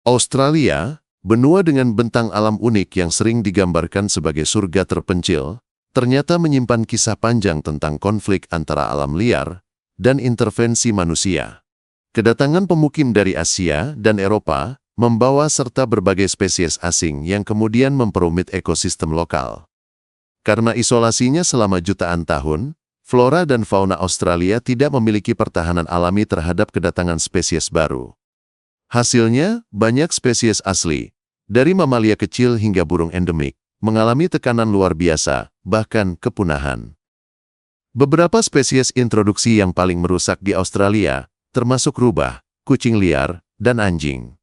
Australia, benua dengan bentang alam unik yang sering digambarkan sebagai surga terpencil, ternyata menyimpan kisah panjang tentang konflik antara alam liar dan intervensi manusia. Kedatangan pemukim dari Asia dan Eropa membawa serta berbagai spesies asing yang kemudian memperumit ekosistem lokal. Karena isolasinya selama jutaan tahun, flora dan fauna Australia tidak memiliki pertahanan alami terhadap kedatangan spesies baru. Hasilnya, banyak spesies asli, dari mamalia kecil hingga burung endemik, mengalami tekanan luar biasa, bahkan kepunahan. Beberapa spesies introduksi yang paling merusak di Australia, termasuk rubah, kucing liar, dan anjing.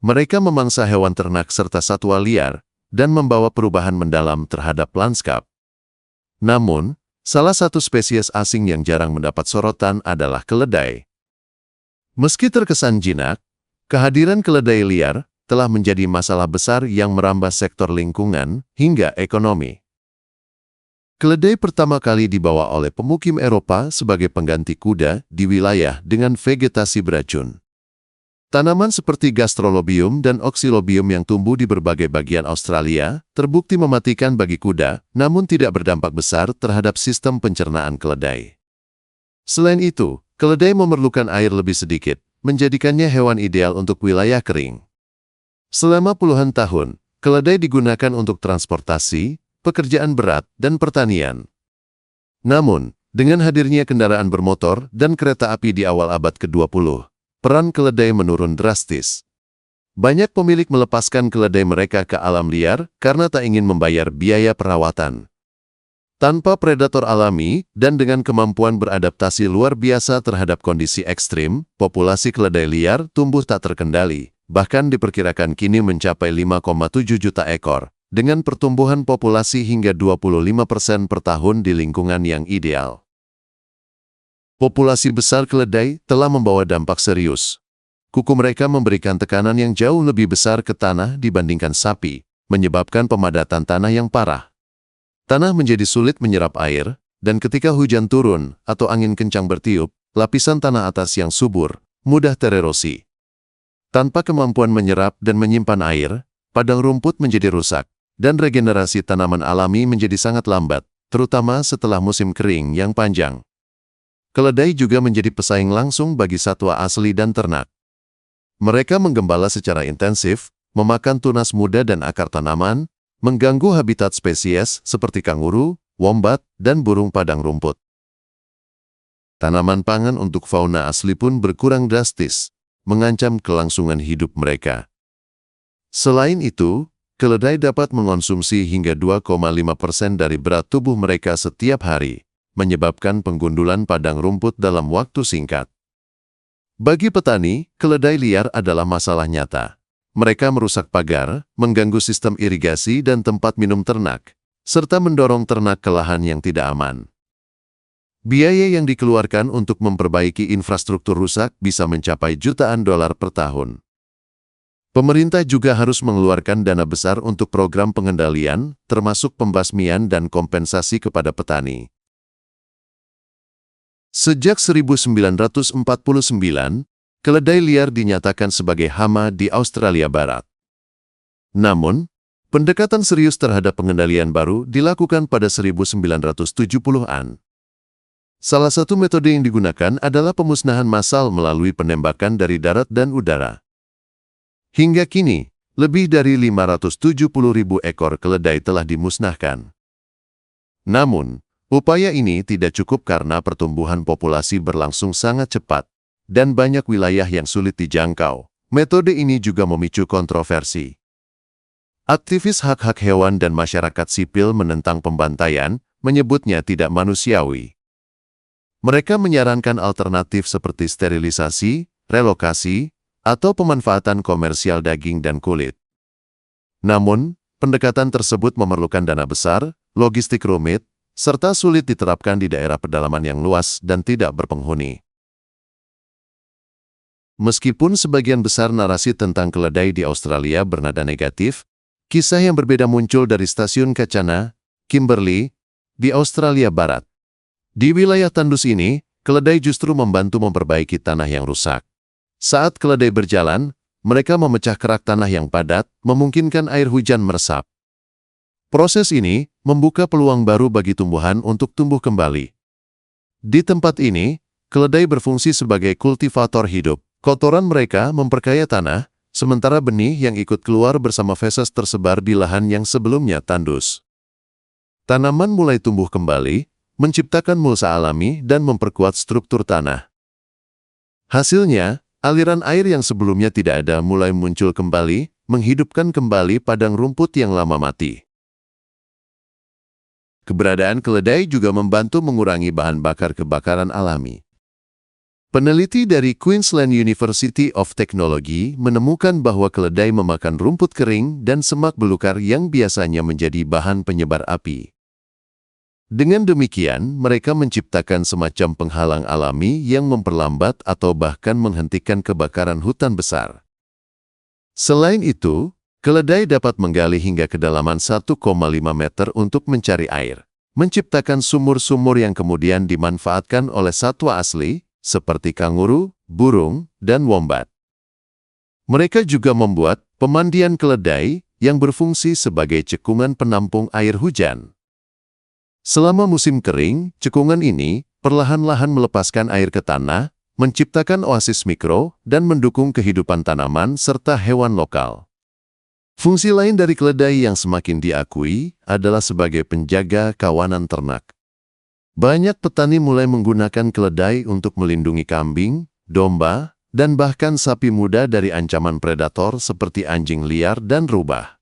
Mereka memangsa hewan ternak serta satwa liar, dan membawa perubahan mendalam terhadap lanskap. Namun, salah satu spesies asing yang jarang mendapat sorotan adalah keledai. Meski terkesan jinak, kehadiran keledai liar telah menjadi masalah besar yang merambah sektor lingkungan hingga ekonomi. Keledai pertama kali dibawa oleh pemukim Eropa sebagai pengganti kuda di wilayah dengan vegetasi beracun. Tanaman seperti gastrolobium dan oxylobium yang tumbuh di berbagai bagian Australia terbukti mematikan bagi kuda, namun tidak berdampak besar terhadap sistem pencernaan keledai. Selain itu, keledai memerlukan air lebih sedikit, menjadikannya hewan ideal untuk wilayah kering. Selama puluhan tahun, keledai digunakan untuk transportasi, pekerjaan berat, dan pertanian. Namun, dengan hadirnya kendaraan bermotor dan kereta api di awal abad ke-20, peran keledai menurun drastis. Banyak pemilik melepaskan keledai mereka ke alam liar karena tak ingin membayar biaya perawatan. Tanpa predator alami dan dengan kemampuan beradaptasi luar biasa terhadap kondisi ekstrim, populasi keledai liar tumbuh tak terkendali, bahkan diperkirakan kini mencapai 5,7 juta ekor, dengan pertumbuhan populasi hingga 25% per tahun di lingkungan yang ideal. Populasi besar keledai telah membawa dampak serius. Kuku mereka memberikan tekanan yang jauh lebih besar ke tanah dibandingkan sapi, menyebabkan pemadatan tanah yang parah. Tanah menjadi sulit menyerap air, dan ketika hujan turun atau angin kencang bertiup, lapisan tanah atas yang subur mudah tererosi. Tanpa kemampuan menyerap dan menyimpan air, padang rumput menjadi rusak, dan regenerasi tanaman alami menjadi sangat lambat, terutama setelah musim kering yang panjang. Keledai juga menjadi pesaing langsung bagi satwa asli dan ternak. Mereka menggembala secara intensif, memakan tunas muda dan akar tanaman, mengganggu habitat spesies seperti kanguru, wombat, dan burung padang rumput. Tanaman pangan untuk fauna asli pun berkurang drastis, mengancam kelangsungan hidup mereka. Selain itu, keledai dapat mengonsumsi hingga 2,5% dari berat tubuh mereka setiap hari, menyebabkan penggundulan padang rumput dalam waktu singkat. Bagi petani, keledai liar adalah masalah nyata. Mereka merusak pagar, mengganggu sistem irigasi dan tempat minum ternak, serta mendorong ternak ke lahan yang tidak aman. Biaya yang dikeluarkan untuk memperbaiki infrastruktur rusak bisa mencapai jutaan dolar per tahun. Pemerintah juga harus mengeluarkan dana besar untuk program pengendalian, termasuk pembasmian dan kompensasi kepada petani. Sejak 1949, keledai liar dinyatakan sebagai hama di Australia Barat. Namun, pendekatan serius terhadap pengendalian baru dilakukan pada 1970-an. Salah satu metode yang digunakan adalah pemusnahan massal melalui penembakan dari darat dan udara. Hingga kini, lebih dari 570.000 ekor keledai telah dimusnahkan. Namun, upaya ini tidak cukup karena pertumbuhan populasi berlangsung sangat cepat, dan banyak wilayah yang sulit dijangkau. Metode ini juga memicu kontroversi. Aktivis hak-hak hewan dan masyarakat sipil menentang pembantaian, menyebutnya tidak manusiawi. Mereka menyarankan alternatif seperti sterilisasi, relokasi, atau pemanfaatan komersial daging dan kulit. Namun, pendekatan tersebut memerlukan dana besar, logistik rumit, serta sulit diterapkan di daerah pedalaman yang luas dan tidak berpenghuni. Meskipun sebagian besar narasi tentang keledai di Australia bernada negatif, kisah yang berbeda muncul dari stasiun Kacana, Kimberley, di Australia Barat. Di wilayah tandus ini, keledai justru membantu memperbaiki tanah yang rusak. Saat keledai berjalan, mereka memecah kerak tanah yang padat, memungkinkan air hujan meresap. Proses ini membuka peluang baru bagi tumbuhan untuk tumbuh kembali. Di tempat ini, keledai berfungsi sebagai kultivator hidup. Kotoran mereka memperkaya tanah, sementara benih yang ikut keluar bersama feses tersebar di lahan yang sebelumnya tandus. Tanaman mulai tumbuh kembali, menciptakan mulsa alami dan memperkuat struktur tanah. Hasilnya, aliran air yang sebelumnya tidak ada mulai muncul kembali, menghidupkan kembali padang rumput yang lama mati. Keberadaan keledai juga membantu mengurangi bahan bakar kebakaran alami. Peneliti dari Queensland University of Technology menemukan bahwa keledai memakan rumput kering dan semak belukar yang biasanya menjadi bahan penyebar api. Dengan demikian, mereka menciptakan semacam penghalang alami yang memperlambat atau bahkan menghentikan kebakaran hutan besar. Selain itu, keledai dapat menggali hingga kedalaman 1,5 meter untuk mencari air, menciptakan sumur-sumur yang kemudian dimanfaatkan oleh satwa asli, seperti kanguru, burung, dan wombat. Mereka juga membuat pemandian keledai yang berfungsi sebagai cekungan penampung air hujan. Selama musim kering, cekungan ini perlahan-lahan melepaskan air ke tanah, menciptakan oasis mikro, dan mendukung kehidupan tanaman serta hewan lokal. Fungsi lain dari keledai yang semakin diakui adalah sebagai penjaga kawanan ternak. Banyak petani mulai menggunakan keledai untuk melindungi kambing, domba, dan bahkan sapi muda dari ancaman predator seperti anjing liar dan rubah.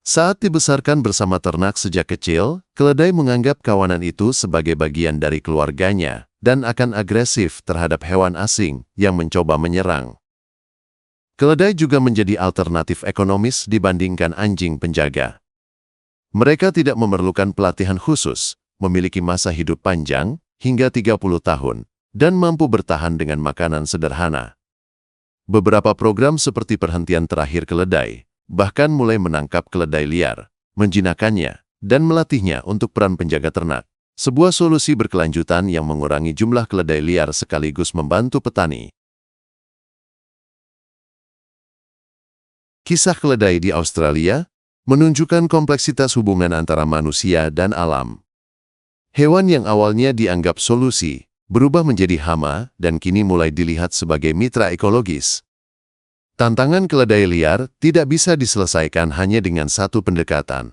Saat dibesarkan bersama ternak sejak kecil, keledai menganggap kawanan itu sebagai bagian dari keluarganya dan akan agresif terhadap hewan asing yang mencoba menyerang. Keledai juga menjadi alternatif ekonomis dibandingkan anjing penjaga. Mereka tidak memerlukan pelatihan khusus, memiliki masa hidup panjang hingga 30 tahun, dan mampu bertahan dengan makanan sederhana. Beberapa program seperti perhentian terakhir keledai bahkan mulai menangkap keledai liar, menjinakkannya, dan melatihnya untuk peran penjaga ternak. Sebuah solusi berkelanjutan yang mengurangi jumlah keledai liar sekaligus membantu petani. Kisah keledai di Australia menunjukkan kompleksitas hubungan antara manusia dan alam. Hewan yang awalnya dianggap solusi, berubah menjadi hama dan kini mulai dilihat sebagai mitra ekologis. Tantangan keledai liar tidak bisa diselesaikan hanya dengan satu pendekatan.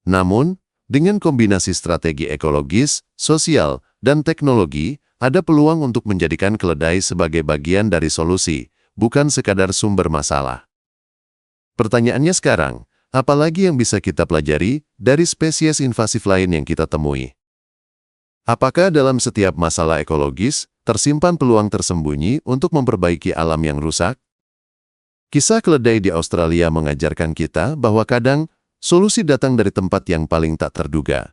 Namun, dengan kombinasi strategi ekologis, sosial, dan teknologi, ada peluang untuk menjadikan keledai sebagai bagian dari solusi, bukan sekadar sumber masalah. Pertanyaannya sekarang, apa lagi yang bisa kita pelajari dari spesies invasif lain yang kita temui? Apakah dalam setiap masalah ekologis tersimpan peluang tersembunyi untuk memperbaiki alam yang rusak? Kisah keledai di Australia mengajarkan kita bahwa kadang solusi datang dari tempat yang paling tak terduga.